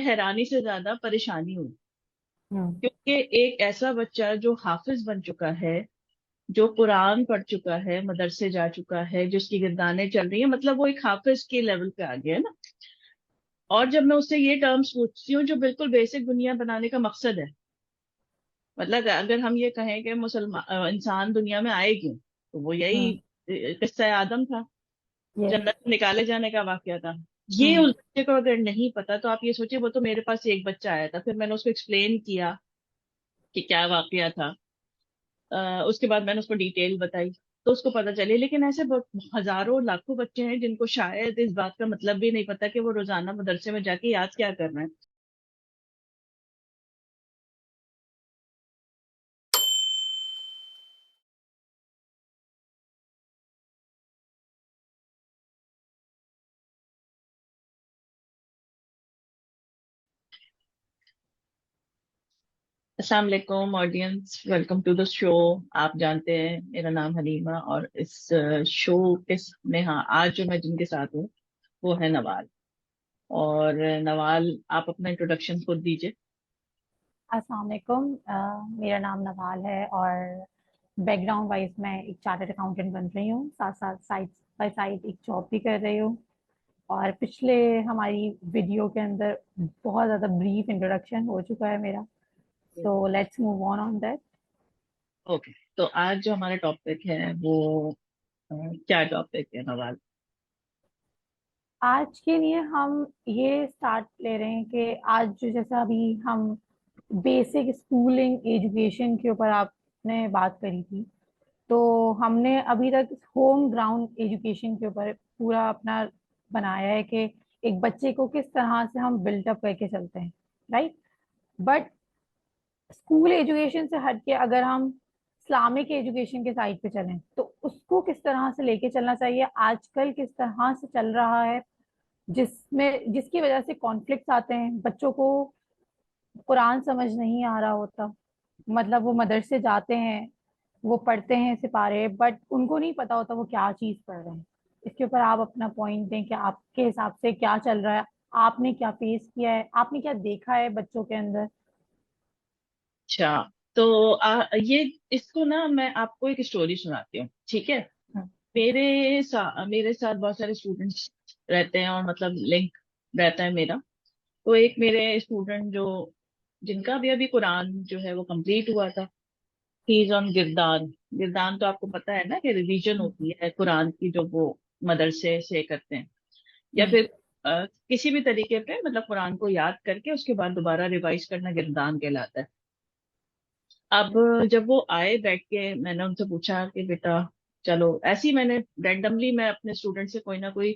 हैरानी से ज्यादा परेशानी हुई, हम्म। क्योंकि एक ऐसा बच्चा जो हाफिज बन चुका है, जो कुरान पढ़ चुका है, मदरसे जा चुका है, जिसकी गिरदानें चल रही है, मतलब वो एक हाफिज के लेवल पे आ गया है ना। और जब मैं उससे ये टर्म्स पूछती हूँ जो बिल्कुल बेसिक दुनिया बनाने का मकसद है, मतलब अगर हम ये कहें कि मुसलमान इंसान दुनिया में आए क्यों, तो वो यही हम्म। किस्सा आदम था, यस। जन्नत से निकाले जाने का वाकया था। ये हम्म। उस बच्चे को अगर नहीं पता, तो आप ये सोचिए, वो तो मेरे पास एक बच्चा आया था, फिर मैंने उसको एक्सप्लेन किया कि क्या वाकया था। उसके बाद मैंने उसको डिटेल बताई, तो उसको पता चली। लेकिन ऐसे हजारों लाखों बच्चे हैं जिनको शायद इस बात का मतलब भी नहीं पता कि वो रोजाना मदरसे में जाके याद क्या कर रहे हैं। अस्सलाम वालेकुम audience, welcome to the show. आप जानते हैं मेरा नाम हलीमा, और इस शो के में, हाँ, आज जो मैं जिनके साथ हूँ वो है नवाल। और नवाल, आप अपना इंट्रोडक्शन खुद दीजिए। अस्सलाम वालेकुम। मेरा नाम नवाल है और बैकग्राउंड वाइज मैं एक चार्टर्ड अकाउंटेंट बन रही हूँ, साथ साथ साइड बाय साइड एक जॉब भी कर रही हूँ। और पिछले हमारी वीडियो के अंदर बहुत ज़्यादा ब्रीफ इंट्रोडक्शन हो चुका है मेरा। So let's move on that. Okay, तो आज जो हमारा टॉपिक है वो क्या टॉपिक है नवाल? आज के लिए हम ये स्टार्ट ले रहे हैं कि आज जो जैसा अभी हम बेसिक स्कूलिंग एजुकेशन के ऊपर आपने बात करी थी, तो हमने अभी तक होम ग्राउंड एजुकेशन के ऊपर पूरा अपना बनाया है कि एक बच्चे को किस तरह से हम बिल्टअप करके चलते हैं, राइट। बट स्कूल एजुकेशन से हटके अगर हम इस्लामिक एजुकेशन के साइड पे चलें तो उसको किस तरह से लेके चलना चाहिए, आजकल किस तरह से चल रहा है, जिसमें जिसकी वजह से कॉन्फ्लिक्ट्स आते हैं, बच्चों को कुरान समझ नहीं आ रहा होता। मतलब वो मदरसे जाते हैं, वो पढ़ते हैं सिपारे, बट उनको नहीं पता होता वो क्या चीज पढ़ रहे हैं। इसके ऊपर आप अपना पॉइंट दें कि आपके हिसाब से क्या चल रहा है, आपने क्या फेस किया है, आपने क्या देखा है बच्चों के अंदर। अच्छा, तो ये इसको ना मैं आपको एक स्टोरी सुनाती हूँ, ठीक है। हम्म। मेरे साथ बहुत सारे स्टूडेंट्स रहते हैं, और मतलब लिंक रहता है मेरा। तो एक मेरे स्टूडेंट जो, जिनका भी अभी कुरान जो है वो कंप्लीट हुआ था, ही इज ऑन गिरदान। गिरदान तो आपको पता है ना कि रिवीजन होती है कुरान की, जो वो मदरसे से करते हैं, या हम्म। फिर किसी भी तरीके पे, मतलब कुरान को याद करके उसके बाद दोबारा रिवाइज करना गिरदान कहलाता है। अब जब वो आए बैठ के, मैंने उनसे पूछा कि बेटा, चलो, ऐसे ही मैंने रैंडमली मैं अपने स्टूडेंट से कोई ना कोई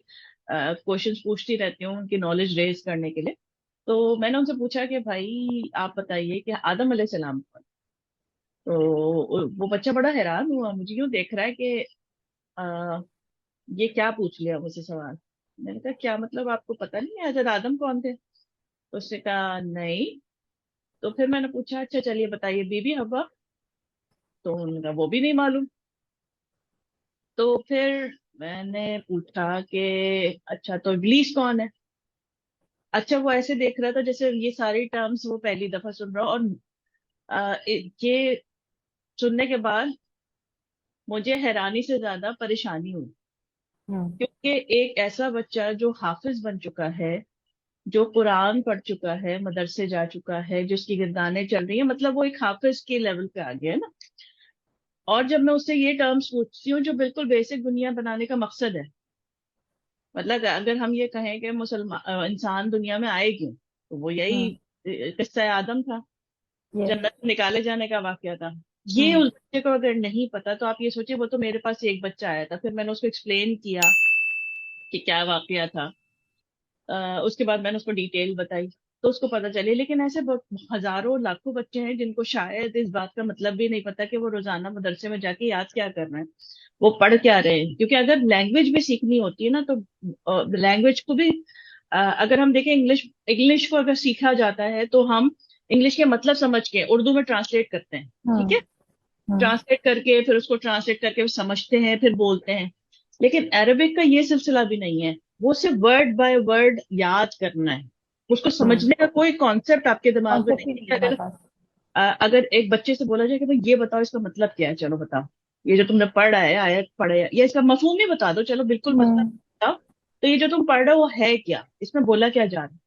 क्वेश्चंस पूछती रहती हूँ उनकी नॉलेज रेज करने के लिए। तो मैंने उनसे पूछा कि भाई आप बताइए कि आदम अलैहिस्सलाम कौन? तो वो बच्चा बड़ा हैरान हुआ, मुझे यूं देख रहा है कि आ, ये क्या पूछ लिया मुझसे सवाल। मैंने कहा क्या मतलब, आपको पता नहीं है हजरत आदम कौन थे? तो उसने कहा नहीं। तो फिर मैंने पूछा अच्छा चलिए बताइए बीबी हवा? तो उनका वो भी नहीं मालूम। तो फिर मैंने पूछा कि अच्छा तो इब्लीस कौन है? अच्छा, वो ऐसे देख रहा था जैसे ये सारी टर्म्स वो पहली दफा सुन रहा हो। और ये सुनने के बाद मुझे हैरानी से ज्यादा परेशानी हुई, हम्म। क्योंकि एक ऐसा बच्चा जो हाफिज बन चुका है, जो कुरान पढ़ चुका है, मदरसे जा चुका है, जिसकी गिरदानें चल रही है, मतलब वो एक हाफिज के लेवल पे आ गया है ना। और जब मैं उससे ये टर्म्स पूछती हूँ जो बिल्कुल बेसिक दुनिया बनाने का मकसद है, मतलब अगर हम ये कहें कि मुसलमान इंसान दुनिया में आए क्यों, तो वो यही हम्म। किस्सा आदम था, यस। जन्नत से निकाले जाने का वाकया था। ये हम्म। उस बच्चे को अगर नहीं पता, तो आप ये सोचिए, वो तो मेरे पास एक बच्चा आया था, फिर मैंने उसको एक्सप्लेन किया कि क्या वाकया था। उसके बाद मैंने उसको डिटेल बताई, तो उसको पता चली। लेकिन ऐसे हजारों लाखों बच्चे हैं जिनको शायद इस बात का मतलब भी नहीं पता कि वो रोजाना मदरसे में जाके याद क्या कर रहे हैं, वो पढ़ क्या रहे हैं। क्योंकि अगर लैंग्वेज भी सीखनी होती है ना, तो लैंग्वेज को भी, अगर हम देखें, इंग्लिश इंग्लिश को अगर सीखा जाता है तो हम इंग्लिश के मतलब समझ के उर्दू में ट्रांसलेट करते हैं, ठीक हम्म। है। हम्म। ट्रांसलेट करके फिर उसको ट्रांसलेट करके समझते हैं, फिर बोलते हैं। लेकिन अरबिक का ये सिलसिला भी नहीं है, वो सिर्फ वर्ड बाय वर्ड याद करना है। उसको हम्म। समझने का कोई कॉन्सेप्ट आपके दिमाग में कॉन्सेप्ट नहीं ही है नहीं कि है हमारे अगर पास। अगर एक बच्चे से बोला जाए कि भाई ये बताओ इसका मतलब क्या है, चलो बताओ, ये जो तुमने पढ़ा है, आयत पढ़े है, या इसका मफहूम ही बता दो, चलो बिल्कुल मतलब हम्म। बताओ, तो ये जो तुम पढ़ रहे हो वो है क्या, इसमें बोला क्या जा रहा है।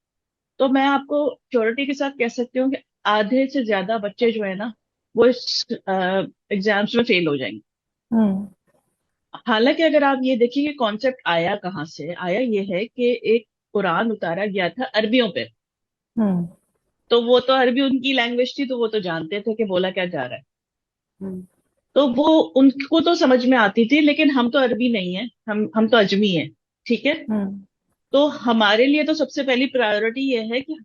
तो मैं आपको श्योरिटी के साथ कह सकती हूँ कि आधे से ज्यादा बच्चे जो है ना, वो इस एग्जाम्स में फेल हो जाएंगे। हम्म। हालांकि अगर आप ये देखिए कि कॉन्सेप्ट आया कहाँ से आया, ये है कि एक कुरान उतारा गया था अरबियों पे, हम्म। तो वो तो अरबी उनकी लैंग्वेज थी, तो वो तो जानते थे कि बोला क्या जा रहा है। हम्म। तो वो उनको तो समझ में आती थी, लेकिन हम तो अरबी नहीं है, हम तो अजमी है, ठीक है। हम्म। तो हमारे लिए तो सबसे पहली प्रायोरिटी ये है कि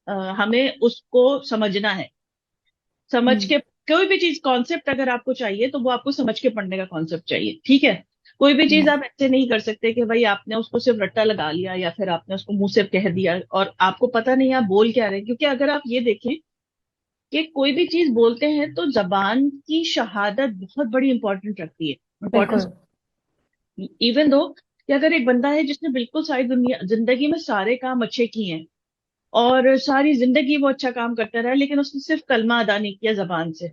हमें उसको समझना है, समझ हम्म। के कोई भी चीज कॉन्सेप्ट अगर आपको चाहिए तो वो आपको समझ के पढ़ने का कॉन्सेप्ट चाहिए, ठीक है। कोई भी चीज हम्म। आप ऐसे नहीं कर सकते कि भाई आपने उसको सिर्फ रट्टा लगा लिया या फिर आपने उसको मुंह से कह दिया और आपको पता नहीं आप बोल क्या रहे हैं। क्योंकि अगर आप ये देखें कि कोई भी चीज बोलते हैं तो जबान की शहादत बहुत बड़ी इंपॉर्टेंट रखती है, इंपॉर्टेंस। बिल्कुल। इवन दो कि अगर एक बंदा है जिसने बिल्कुल सारी दुनिया जिंदगी में सारे काम अच्छे किए हैं और सारी जिंदगी वो अच्छा काम करता रहा, लेकिन उसने सिर्फ कलमा अदा नहीं किया जबान से,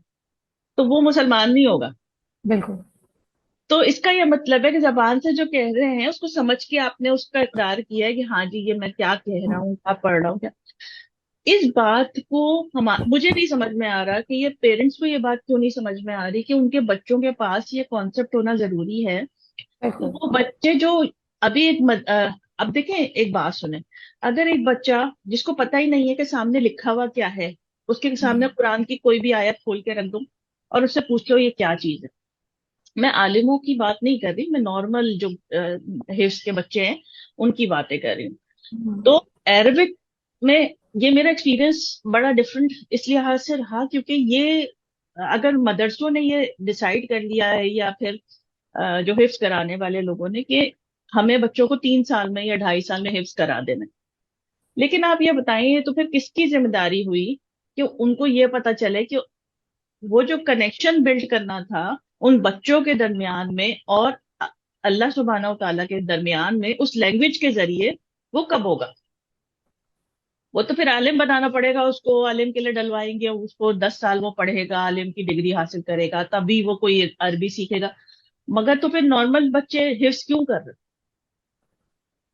तो वो मुसलमान नहीं होगा। बिल्कुल। तो इसका यह मतलब है कि जबान से जो कह रहे हैं उसको समझ के आपने उसका इकरार किया है कि हाँ जी ये मैं क्या कह रहा हम्म। हूँ, क्या पढ़ रहा हूँ, क्या। इस बात को हम मुझे नहीं समझ में आ रहा कि ये पेरेंट्स को ये बात क्यों नहीं समझ में आ रही कि उनके बच्चों के पास ये कॉन्सेप्ट होना जरूरी है। तो बिल्कुल। वो बच्चे जो अभी अब देखें, एक बात सुने, अगर एक बच्चा जिसको पता ही नहीं है कि सामने लिखा हुआ क्या है, उसके सामने हम्म। कुरान की कोई भी आयत खोल के रख दूं और उससे पूछ लो ये क्या चीज है, मैं आलिमों की बात नहीं कर रही, मैं नॉर्मल जो हिफ्स के बच्चे हैं उनकी बातें कर रही हूँ। हम्म। तो अरबिक में ये मेरा एक्सपीरियंस बड़ा डिफरेंट इस लिहाज से रहा क्योंकि ये अगर मदरसों ने ये डिसाइड कर लिया है या फिर जो हिफ्स कराने वाले लोगों ने कि हमें बच्चों को 3 साल में या 2.5 साल में हिफ्स करा देना है। लेकिन आप ये बताइए तो फिर किसकी जिम्मेदारी हुई कि उनको ये पता चले कि वो जो कनेक्शन बिल्ड करना था उन बच्चों के दरमियान में और अल्लाह सुब्हानहू तआला के दरमियान में उस लैंग्वेज के जरिए, वो कब होगा। वो तो फिर आलिम बनाना पड़ेगा उसको, आलिम के लिए डलवाएंगे उसको, 10 साल वो पढ़ेगा, आलिम की डिग्री हासिल करेगा, तभी वो कोई अरबी सीखेगा। मगर तो फिर नॉर्मल बच्चे हिफ्स क्यों कर रहे,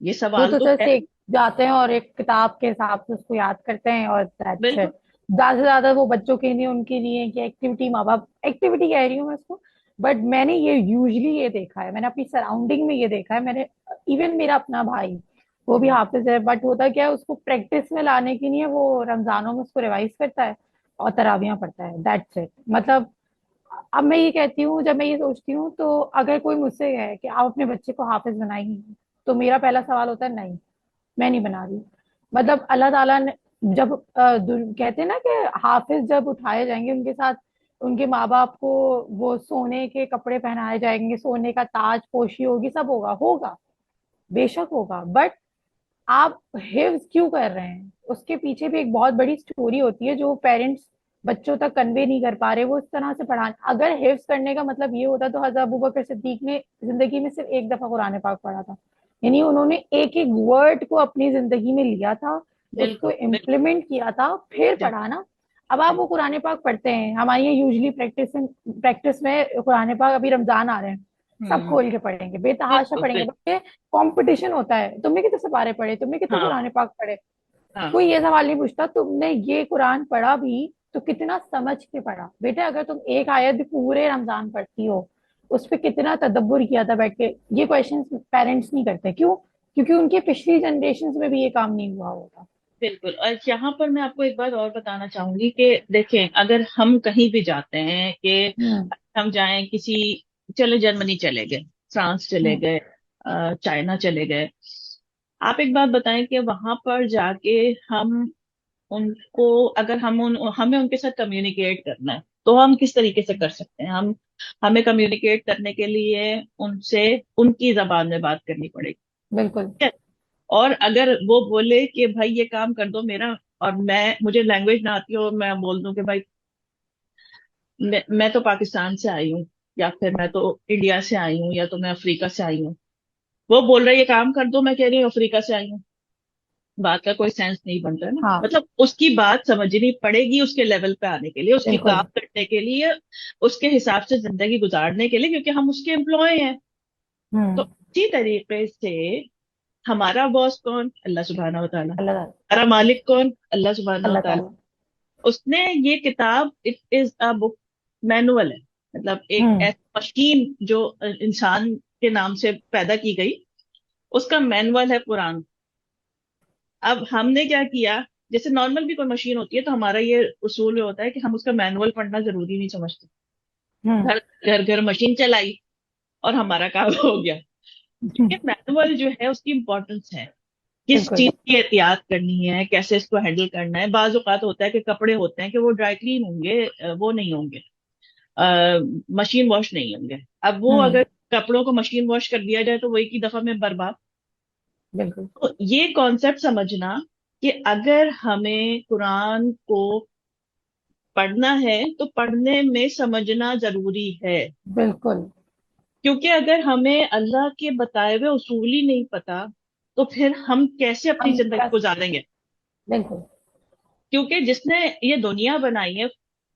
ये वो सवाल तो तो जस्ट है। एक जाते हैं और एक किताब के हिसाब से उसको याद करते हैं और दैट्स बिल्कुल। इट। ज्यादा से ज्यादा वो बच्चों के लिए उनके लिए कि एक्टिविटी, माँ बाप एक्टिविटी कह रही हूँ मैं उसको। बट मैंने ये यूजली ये देखा है, मैंने अपनी सराउंडिंग में ये देखा है, मैंने इवन मेरा अपना भाई वो भी हाफिज है, बट होता क्या है उसको प्रैक्टिस में लाने के लिए वो रमजानों में उसको रिवाइज करता है और तरावियां पढ़ता है, दैट्स इट। मतलब अब मैं ये कहती हूँ, जब मैं ये सोचती हूँ तो अगर कोई मुझसे है कि आप अपने बच्चे को हाफिज बनाएंगे, तो मेरा पहला सवाल होता है नहीं, मैं नहीं बना रही। मतलब अल्लाह ताला ने जब कहते हैं ना कि हाफिज जब उठाए जाएंगे उनके साथ उनके माँ बाप को वो सोने के कपड़े पहनाए जाएंगे, सोने का ताज पोशी होगी, सब होगा होगा, बेशक होगा। बट आप हिव्स क्यों कर रहे हैं, उसके पीछे भी एक बहुत बड़ी स्टोरी होती है जो पेरेंट्स बच्चों तक कन्वे नहीं कर पा रहे। वो इस तरह से पढ़ा, अगर हिफ्स करने का मतलब ये होता तो हजरत अबू बकर सिद्दीक ने जिंदगी में सिर्फ एक दफा कुरान पाक पढ़ा था, यानी उन्होंने एक एक वर्ड को अपनी जिंदगी में लिया था, उसको बिल्कुल बिल्कुल। इम्प्लीमेंट किया था, फिर जब पढ़ा ना। अब आप वो कुरान पाक पढ़ते हैं, हमारे यहाँ यूजली प्रैक्टिस में कुरान पाक अभी रमजान आ रहे हैं, सब हम्म। खोल के पढ़ेंगे, बेतहाशा बिल्कुल पढ़ेंगे, बिल्कुल। बच्चे कंपटीशन होता है, तुमने कितने सिपारे पढ़े, तुमने कितने हाँ कुरान पाक पढ़े। हाँ। कोई ये सवाल नहीं पूछता तुमने ये कुरान पढ़ा भी तो कितना समझ के पढ़ा। बेटा अगर तुम एक आयत भी पूरे रमजान पढ़ती हो, उस पर कितना तदब्बुर किया था बैठ के, ये क्वेश्चन पेरेंट्स नहीं करते, क्यों? क्योंकि उनके पिछली जनरेशन में भी ये काम नहीं हुआ होगा। बिल्कुल। और यहाँ पर मैं आपको एक बात और बताना चाहूंगी कि देखें, अगर हम कहीं भी जाते हैं कि हम्म। हम जाएं किसी, चले जर्मनी चले गए, फ्रांस चले हम्म। गए, चाइना चले गए, आप एक बात बताएं कि वहां पर जाके हम उनको, अगर हमें उनके साथ कम्युनिकेट करना है तो हम किस तरीके से कर सकते हैं। हमें कम्युनिकेट करने के लिए उनसे उनकी जबान में बात करनी पड़ेगी, बिल्कुल। ठीक है। और अगर वो बोले कि भाई ये काम कर दो मेरा, और मुझे लैंग्वेज ना आती हो, मैं बोल दूं कि भाई मैं तो पाकिस्तान से आई हूँ, या फिर मैं तो इंडिया से आई हूँ, या तो मैं अफ्रीका से आई हूँ, वो बोल रहा है ये काम कर दो, मैं कह रही हूँ अफ्रीका से आई हूँ, बात का कोई सेंस नहीं बनता है ना, हाँ। मतलब उसकी बात समझनी पड़ेगी उसके लेवल पे आने के लिए, उसके बिल्कुल। काम करने के लिए, उसके हिसाब से जिंदगी गुजारने के लिए, क्योंकि हम उसके एम्प्लॉय हैं। तो हम्म। इसी तरीके से हमारा बॉस कौन? अल्लाह सुब्हानहू व तआला। अल्लाह ताला। हमारा मालिक कौन? अल्लाह सुब्हानहू व अल्लाह तआला। ताला। उसने ये किताब, it is a book, manual है, मतलब एक हम्म। ऐसी मशीन जो इंसान के नाम से पैदा की गई, उसका मैनुअल है कुरान। अब हमने क्या किया, जैसे नॉर्मल भी कोई मशीन होती है तो हमारा ये उसूल ये होता है कि हम उसका मैनुअल पढ़ना जरूरी नहीं समझते। हम्म। घर घर घर मशीन चलाई और हमारा काम हो गया। ये मैनुअल जो है उसकी इम्पोर्टेंस है, किस बिल्कुल। चीज की एहतियात करनी है, कैसे इसको हैंडल करना है। बाज औकात होता है कि कपड़े होते हैं कि वो ड्राई क्लीन होंगे, वो नहीं होंगे, मशीन वॉश नहीं होंगे। अब वो हम्म। अगर कपड़ों को मशीन वॉश कर दिया जाए तो वही की दफा में बर्बाद। बिल्कुल। तो ये कॉन्सेप्ट समझना कि अगर हमें कुरान को पढ़ना है तो पढ़ने में समझना जरूरी है। बिल्कुल। क्योंकि अगर हमें अल्लाह के बताए हुए उसूल ही नहीं पता तो फिर हम कैसे अपनी हम जिंदगी क्या। गुजारेंगे? बिल्कुल। क्योंकि जिसने ये दुनिया बनाई है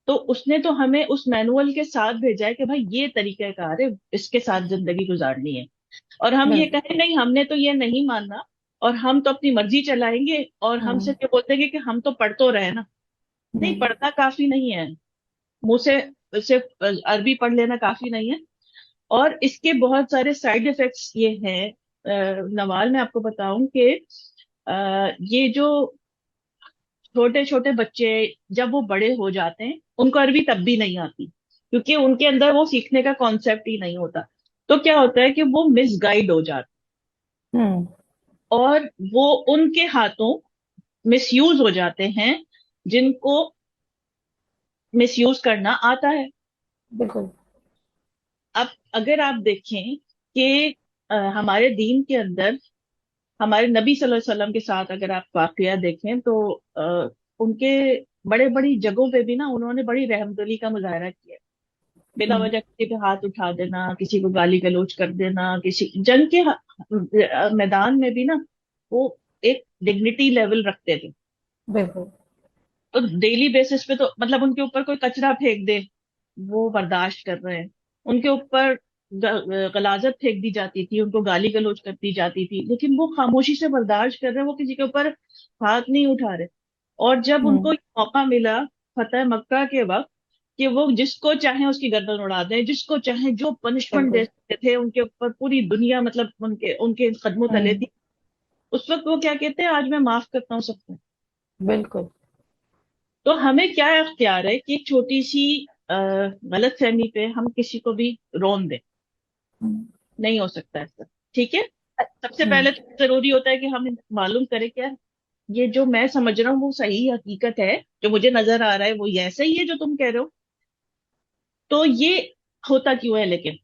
तो उसने तो हमें उस मैनुअल के साथ भेजा है कि भाई ये तरीकाकार है, इसके साथ जिंदगी गुजारनी है। और हम ये बिल्कुल। कहें नहीं हमने तो ये नहीं मानना और हम तो अपनी मर्जी चलाएंगे, और हम हम्म। सिर्फ ये बोलते हैं कि हम तो पढ़ तो रहे ना। नहीं, हम्म। पढ़ना काफी नहीं है, मुंह से सिर्फ अरबी पढ़ लेना काफी नहीं है। और इसके बहुत सारे साइड इफेक्ट्स ये हैं, नवाल मैं आपको बताऊं कि ये जो छोटे छोटे बच्चे जब वो बड़े हो जाते हैं उनको अरबी तब भी नहीं आती, क्योंकि उनके अंदर वो सीखने का कॉन्सेप्ट ही नहीं होता। तो क्या होता है कि वो मिसगाइड हो जाते हम्म। हैं और वो उनके हाथों मिसयूज हो जाते हैं, जिनको मिसयूज करना आता है। बिल्कुल। अब अगर आप देखें कि हमारे दीन के अंदर हमारे नबी सल्लल्लाहु अलैहि वसल्लम के साथ अगर आप वाकया देखें तो उनके बड़े बड़ी जगहों पे भी ना उन्होंने बड़ी रहमदिली का मुजाहरा किया है। बिना हम्म। वजह किसी पे हाथ उठा देना, किसी को गाली गलौज कर देना, किसी जंग के मैदान में भी ना वो एक डिग्निटी लेवल रखते थे। बिल्कुल। तो डेली बेसिस पे तो मतलब उनके ऊपर कोई कचरा फेंक दे वो बर्दाश्त कर रहे हैं, उनके ऊपर गलाजत फेंक दी जाती थी, उनको गाली गलौज कर दी जाती थी, लेकिन वो खामोशी से बर्दाश्त कर रहे हैं, वो किसी के ऊपर हाथ नहीं उठा रहे। और जब हम्म। उनको ये मौका मिला फतेह मक्का के वक्त कि वो जिसको चाहे उसकी गर्दन उड़ा दें, जिसको चाहे जो पनिशमेंट दे बिल्कुल। सकते थे, उनके ऊपर पूरी दुनिया मतलब उनके उनके कदमों तले हम्म। थी। उस वक्त वो क्या कहते हैं, आज मैं माफ करता हूँ सबको। बिल्कुल। तो हमें क्या अख्तियार है कि एक छोटी सी गलत फहमी पे हम किसी को भी रोन दें? हम्म। नहीं हो सकता ऐसा, ठीक है। सबसे हम्म। पहले तो जरूरी होता है कि हम मालूम करें क्या ये जो मैं समझ रहा हूँ वो सही हकीकत है, जो मुझे नजर आ रहा है वो ये ऐसा ही है जो तुम कह रहे हो। तो ये होता क्यों है? लेकिन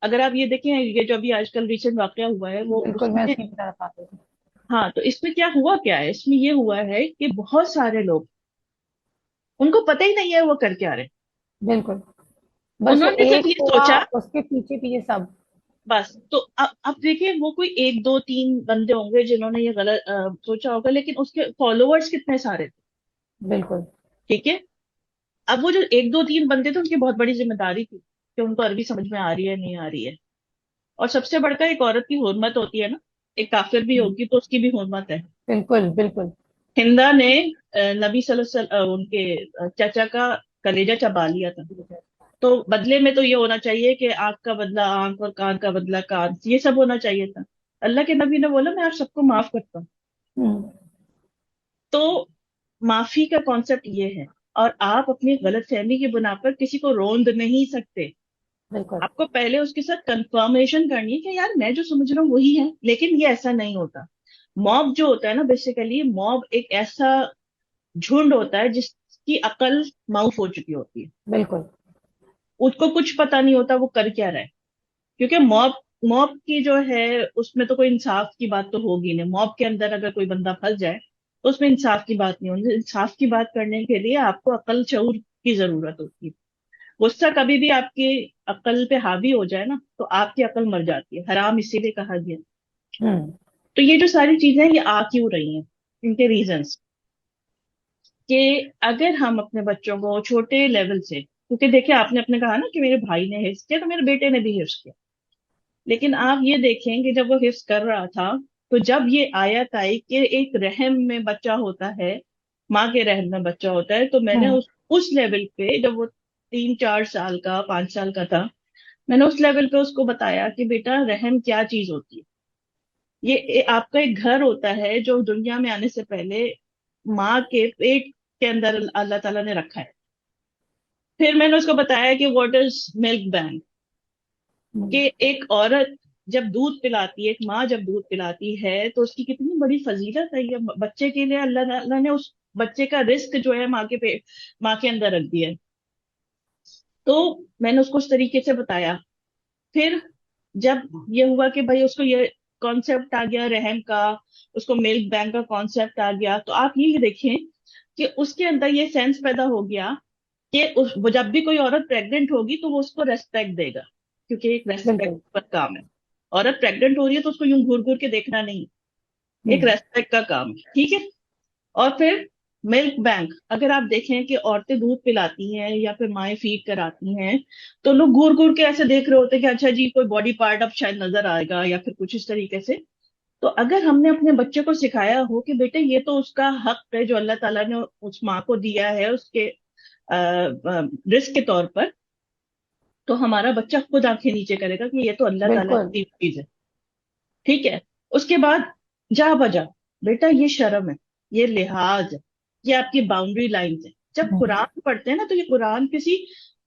अगर आप ये देखें, ये जो अभी आजकल रिसेंट वाकया हुआ है वो बिल्कुल, मैं उसमें, उसी की तरफ आती थी। हाँ, तो इसमें क्या हुआ, क्या है इसमें, ये हुआ है कि बहुत सारे लोग, उनको पता ही नहीं है वो कर क्या रहे। बिल्कुल। बस वो उन्होंने सिर्फ एक ये हुआ, सोचा, उसके पीछे पीछे सब। बस। तो अब देखिए वो कोई एक दो तीन बंदे होंगे जिन्होंने ये गलत सोचा होगा, लेकिन उसके फॉलोअर्स कितने सारे थे? बिल्कुल। ठीक है। अब वो जो एक दो तीन बंदे थे उनकी बहुत बड़ी जिम्मेदारी थी कि उनको अरबी समझ में आ रही है नहीं आ रही है। और सबसे बढ़कर एक औरत की हुर्मत होती है ना, एक काफिर भी होगी तो उसकी भी हुर्मत है। बिल्कुल। बिल्कुल। हिंदा ने नबी सल्लल्लाहु अलैहि वसल्लम उनके चाचा का कलेजा चबा लिया था। तो बदले में तो ये होना चाहिए कि आंख का बदला आंख और कान का बदला कान, ये सब होना चाहिए था। अल्लाह के नबी ने बोला मैं आप सबको माफ करता हूँ। हम्म। तो माफी का कॉन्सेप्ट ये है। और आप अपनी गलत फहमी की बुना पर किसी को रोंद नहीं सकते। बिल्कुल। आपको पहले उसके साथ कंफर्मेशन करनी है कि यार मैं जो समझ रहा हूँ वही है, लेकिन ये ऐसा नहीं होता। मॉब जो होता है ना, बेसिकली मॉब एक ऐसा झुंड होता है जिसकी अकल माउफ हो चुकी होती है। बिल्कुल। उसको कुछ पता नहीं होता वो कर क्या रहा है। क्योंकि मॉब मॉब की जो है उसमें तो कोई इंसाफ की बात तो होगी नहीं। मॉब के अंदर अगर कोई बंदा फंस जाए तो उसमें इंसाफ की बात नहीं होगी। इंसाफ की बात करने के लिए आपको अकल शऊर की जरूरत होती है। गुस्सा कभी भी आपकी अकल पे हावी हो जाए ना तो आपकी अकल मर जाती है, हराम इसीलिए कहा गया। हम्म। तो ये जो सारी चीजें हैं, ये आ क्यों रही हैं? इनके रीजंस, कि अगर हम अपने बच्चों को छोटे लेवल से, क्योंकि देखिए आपने अपने कहा ना कि मेरे भाई ने हिफ्स किया तो मेरे बेटे ने भी हिफ्स किया, लेकिन आप ये देखें कि जब वो हिफ्स कर रहा था, तो जब ये आयत आई कि एक रहम में बच्चा होता है, माँ के रहम में बच्चा होता है, तो मैंने हम्म। उस लेवल पे, जब वो 3 4 साल का 5 साल का था, मैंने उस लेवल पे उसको बताया कि बेटा रहम क्या चीज होती है। ये आपका एक घर होता है जो दुनिया में आने से पहले माँ के पेट के अंदर अल्लाह ताला ने रखा है। फिर मैंने उसको बताया कि व्हाट इज मिल्क बैंक, कि हम्म। एक औरत जब दूध पिलाती है, एक माँ जब दूध पिलाती है, तो उसकी कितनी बड़ी फजीलत है ये बच्चे के लिए। अल्लाह ताला ने उस बच्चे का रिस्क जो है माँ के पेट, माँ के अंदर रख दिया है। तो मैंने उसको उस तरीके से बताया। फिर जब ये हुआ कि भाई उसको ये कॉन्सेप्ट आ गया रहम का, उसको मिल्क बैंक का कॉन्सेप्ट आ गया, तो आप ये देखें कि उसके अंदर ये सेंस पैदा हो गया कि वो जब भी कोई औरत प्रेग्नेंट होगी तो वो उसको रेस्पेक्ट देगा, क्योंकि एक रेस्पेक्ट बिल्कुल। पर काम है। औरत प्रेग्नेंट हो रही है तो उसको यूं घूर घूर के देखना नहीं, एक हम्म। रेस्पेक्ट का काम है, ठीक है। और फिर मिल्क बैंक, अगर आप देखें कि औरतें दूध पिलाती हैं या फिर माएँ फीड कराती हैं, तो लोग घूर घूर के ऐसे देख रहे होते हैं कि अच्छा जी कोई बॉडी पार्ट अब शायद नजर आएगा या फिर कुछ इस तरीके से। तो अगर हमने अपने बच्चे को सिखाया हो कि बेटे ये तो उसका हक है जो अल्लाह ताला ने उस माँ को दिया है उसके रिस्क के तौर पर, तो हमारा बच्चा खुद आंखें नीचे करेगा कि ये तो अल्लाह ताला बिल्कुल। की दी हुई चीज है, ठीक है। उसके बाद जा बजा, बेटा ये शर्म है, ये लिहाज है, ये आपकी बाउंड्री लाइंस है। जब हम्म। कुरान पढ़ते हैं ना, तो ये कुरान किसी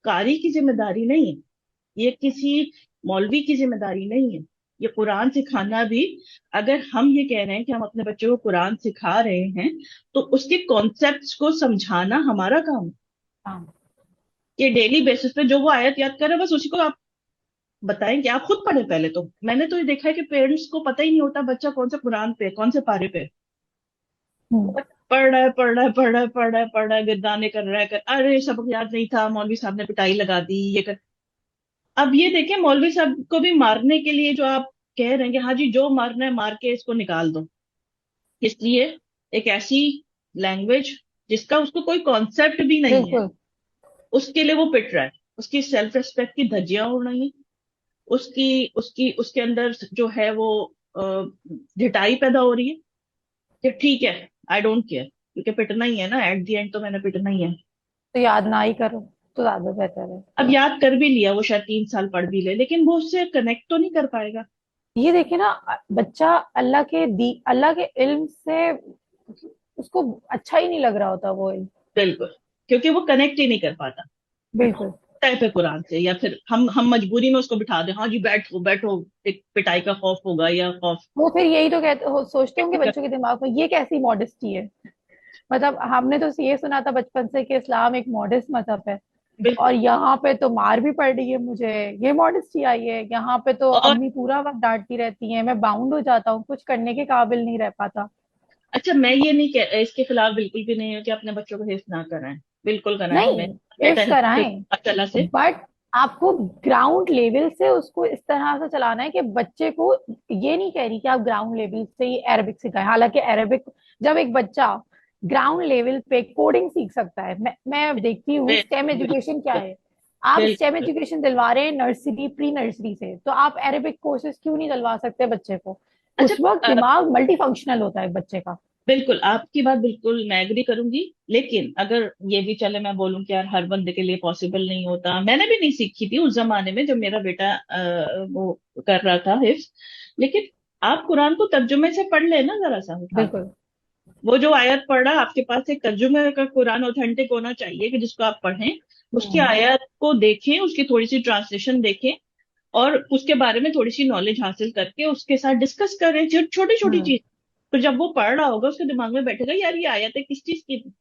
कारी की जिम्मेदारी नहीं है, ये किसी मौलवी की जिम्मेदारी नहीं है। ये कुरान सिखाना भी, अगर हम ये कह रहे हैं कि हम अपने बच्चों को कुरान सिखा रहे हैं, तो उसके कॉन्सेप्ट्स को समझाना हमारा काम है। हाँ। कि डेली बेसिस पे जो वो आयत याद कर रहे हैं बस उसी को आप बताएं कि आप खुद पढ़े। पहले तो मैंने तो ये देखा है कि पेरेंट्स को पता ही नहीं होता बच्चा कौन से कुरान पे कौन से पारे पे है। हम्म। पढ़ रहा है पढ़ रहा है पढ़ रहा है पढ़ रहा है पढ़ रहा है, गिरदाने कर रहा है, अरे सबक याद नहीं था, मौलवी साहब ने पिटाई लगा दी, ये कर। अब ये देखें, मौलवी साहब को भी मारने के लिए जो आप कह रहे हैं कि हाँ जी जो मारना है मार के इसको निकाल दो, इसलिए एक ऐसी लैंग्वेज जिसका उसको कोई कॉन्सेप्ट भी नहीं है, बिल्कुल। उसके लिए वो पिट रहा है। उसकी सेल्फ रिस्पेक्ट की धज्जियां उड़ रही हैं, उसकी उसकी उसके अंदर जो है वो ढिठाई पैदा हो रही है कि ठीक है, आई डोंट केयर, क्योंकि पिटना ही है ना, एट द एंड तो मैंने पिटना ही है। तो याद ना ही करो तो ज्यादा बेहतर है। अब याद कर भी लिया, वो शायद 3 साल पढ़ भी ले, लेकिन वो उससे कनेक्ट तो नहीं कर पाएगा। ये देखिए ना, बच्चा अल्लाह के इल्म से उसको अच्छा ही नहीं लग रहा होता वो इल्म। बिल्कुल, क्योंकि वो कनेक्ट ही नहीं कर पाता बिल्कुल। टाइप है कुरान से, या फिर हम मजबूरी में उसको बिठा दें, हाँ जी बैठो बैठो, एक पिटाई का खौफ होगा या खौफ। वो फिर यही तो सोचते होंगे बच्चों के दिमाग में, ये कैसी मॉडेस्टी है। मतलब हमने तो ये सुना था बचपन से कि इस्लाम एक मॉडेस्ट मजहब है, बिल्कुल। और यहाँ पे तो मार भी पड़ रही है मुझे, ये मॉडेस्टी आई है। यहाँ पे तो और अम्मी पूरा वक्त डांटती रहती हैं, मैं बाउंड हो जाता हूँ, कुछ करने के काबिल नहीं रह पाता। अच्छा, मैं ये नहीं कह इसके खिलाफ बिल्कुल भी नहीं है कि अपने बच्चों को हिफ्ज ना कराएं, बिल्कुल कराएं। नहीं, मेरा बेटा इफ हिफ्ज कराएं, अल्लाह से। बट आपको ग्राउंड लेवल से उसको इस तरह से चलाना है कि बच्चे को, ये नहीं कह रही कि आप ग्राउंड लेवल से ही अरेबिक सिखाएं, हालांकि अरेबिक, जब एक बच्चा ग्राउंड लेवल पे कोडिंग सीख सकता है, मैं देखती हूँ स्टेम बिल्कुल एजुकेशन क्या बिल्कुल है। आप स्टेम बिल्कुल एजुकेशन दिलवा रहे हैं नर्सरी प्री नर्सरी से, तो आप अरेबिक कोर्सेज क्यों नहीं दिलवा सकते बच्चे को। अच्छा, उस वक्त दिमाग मल्टी फंक्शनल होता है बच्चे का। बिल्कुल आपकी बात बिल्कुल मैं एग्री करूंगी, लेकिन अगर ये भी चले मैं बोलूं कि यार हर बंदे के लिए पॉसिबल नहीं होता, मैंने भी नहीं सीखी थी उस जमाने में जब मेरा बेटा वो कर रहा था हिफ्ज, लेकिन आप कुरान को तर्जुमे से पढ़ लेना जरा सा उठा के। बिल्कुल। वो जो आयत पढ़ रहा, आपके पास एक तर्जुमे का कुरान ऑथेंटिक होना चाहिए कि जिसको आप पढ़ें, उसकी हम्म। आयत को देखें, उसकी थोड़ी सी ट्रांसलेशन देखें, और उसके बारे में थोड़ी सी नॉलेज हासिल करके उसके साथ डिस्कस करें छोटी छोटी हम्म। चीज। तो जब वो पढ़ रहा होगा उसके दिमाग में बैठेगा यार ये आयत है किस चीज की थी?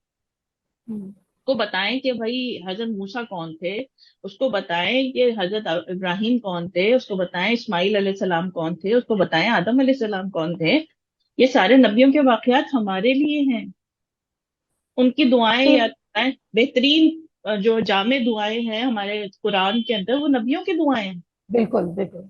हम्म। को बताएं कि भाई हजरत मूसा कौन थे, उसको बताएं कि हजरत इब्राहिम कौन थे, उसको बताएं इस्माइल अलैहिस्सलाम कौन थे, उसको बताएं आदम अलैहिस्सलाम कौन थे। ये सारे नबियों के वाकयात हमारे लिए हैं, उनकी दुआएं तो या दुआएं बेहतरीन, जो जामे दुआएं हैं हमारे कुरान के अंदर वो नबियों की दुआएं हैं। बिल्कुल बिल्कुल।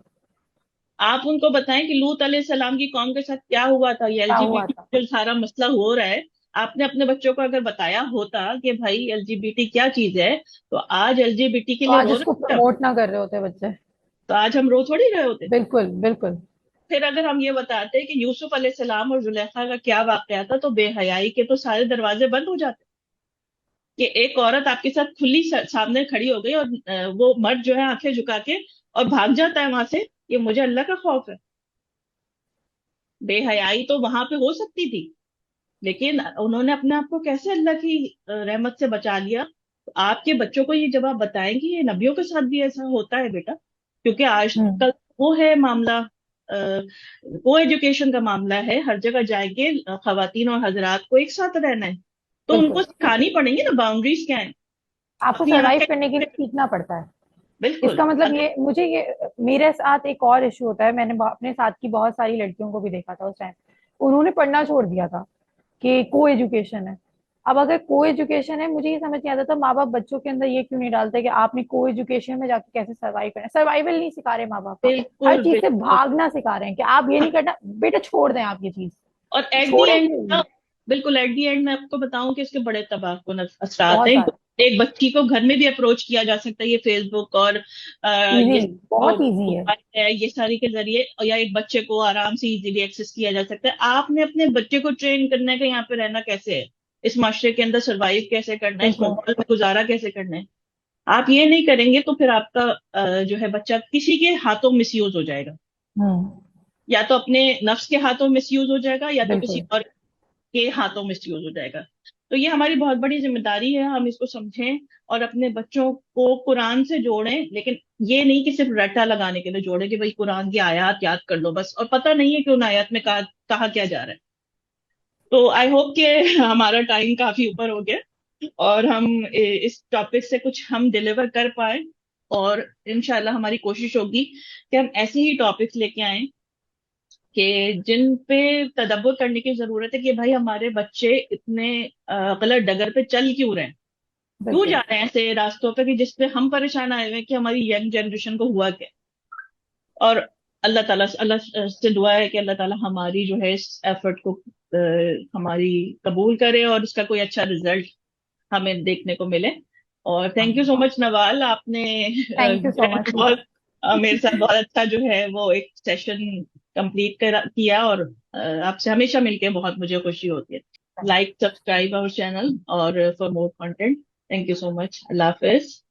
आप उनको बताएं कि लूत अलैहिस्सलाम की कौम के साथ क्या हुआ था, ये क्या हुआ एलजीबीटी था। जो सारा मसला हो रहा है। आपने अपने बच्चों को अगर बताया होता कि भाई एलजीबीटी क्या चीज है, तो आज एलजीबीटी के तो लिए आज रो उसको रहे थे हम, प्रमोट ना कर रहे होते बच्चे। तो आज हम रो थोड़ी रहे होते। बिल्कुल बिल्कुल। फिर अगर हम ये बताते कि यूसुफ अलैहिस्सलाम और जुलेखा का क्या वाकया था, तो बेहयाई के तो सारे दरवाजे बंद हो जाते। कि एक औरत आपके साथ खुली सामने खड़ी हो गई और वो मर्द जो है आंखें झुका के और भाग जाता है वहां से, ये मुझे अल्लाह का खौफ है। बेहयाई तो वहां पे हो सकती थी, लेकिन उन्होंने अपने आप को कैसे अल्लाह की रहमत से बचा लिया। तो आपके बच्चों को ये जब आप बताएंगे, ये नबियों के साथ भी ऐसा होता है बेटा, क्योंकि हम्म। आजकल वो है मामला, को एजुकेशन का मामला है, हर जगह जाएंगे खवातीन और हजरात को एक साथ रहना है, तो उनको बिल्कुल। सिखानी पड़ेंगी ना बाउंड्रीज क्या है। आपको अपनी सरवाइव आंखें, करने के लिए सीखना पड़ता है। बिल्कुल। इसका मतलब अगर ये मुझे ये मेरे साथ एक और इशू होता है। मैंने अपने साथ की बहुत सारी लड़कियों को भी देखा था उस टाइम, उन्होंने पढ़ना छोड़ दिया था कि को एजुकेशन है। अब अगर को एजुकेशन है, मुझे ये समझ नहीं आता था माँ बाप बच्चों के अंदर ये क्यों नहीं डालते कि आपने को एजुकेशन में जाके कैसे सर्वाइव करना है। सर्वाइवल नहीं सिखा रहे माँ बाप, हर बिल्कुल चीज से बिल्कुल। भागना सिखा रहे हैं कि आप ये नहीं करना बेटा, छोड़ दें आप ये चीज। और एट दी एंड, छोड़ेंगे नहीं। बिल्कुल एट दी एंड मैं आपको बताऊं कि इसके बड़े तबाहकुन असरात बहुत हैं। सारा। एक बच्ची को घर में भी अप्रोच किया जा सकता है, ये फेसबुक और ये इजीली, बहुत इजी है। मोबाइल है, ये सारी के जरिए, या एक बच्चे को आराम से इजीली एक्सेस किया जा सकता है। आपने अपने बच्चे को ट्रेन करना है कि यहाँ पे रहना कैसे है, इस माशरे के अंदर सरवाइव कैसे करना है, इस बिल्कुल। माहौल में गुजारा कैसे करना है। आप ये नहीं करेंगे तो फिर आपका जो है बच्चा किसी के हाथों मिसयूज हो जाएगा। हम्म। या तो अपने नफ्स के हाथों मिसयूज हो जाएगा, या तो किसी बिल्कुल। और के हाथों मिसयूज हो जाएगा। तो ये हमारी बहुत बड़ी जिम्मेदारी है, हम इसको समझें और अपने बच्चों को कुरान से जोड़ें। लेकिन ये नहीं कि सिर्फ रट्टा लगाने के लिए जोड़ें कि भाई कुरान की आयत याद कर लो बस, और पता नहीं है कि उन आयत में कहा क्या जा रहा है। तो आई होप कि हमारा टाइम काफी ऊपर हो गया और हम इस टॉपिक से कुछ हम डिलीवर कर पाए। और इंशाल्लाह हमारी कोशिश होगी कि हम ऐसे ही टॉपिक्स लेके आए कि जिन पे तदब्बर करने की जरूरत है कि भाई हमारे बच्चे इतने गलत डगर पे चल क्यों रहे हैं, क्यों जा बिल्कुल। रहे हैं ऐसे रास्तों पे कि जिसपे हम परेशान आए हुए हैं कि हमारी यंग जनरेशन को हुआ क्या। और अल्लाह से दुआ है कि अल्लाह ताला हमारी जो है इस एफर्ट को हमारी कबूल करे और इसका कोई अच्छा रिजल्ट हमें देखने को मिले। और थैंक यू हाँ। सो मच नवाल, आपने थैंक यू जो सो है मच। बहुत मेरे साथ बहुत अच्छा जो है वो एक सेशन कंप्लीट किया। और आपसे हमेशा मिलके बहुत मुझे खुशी होती है। लाइक सब्सक्राइब आवर चैनल और for more content. Thank you so much, Allah Hafiz.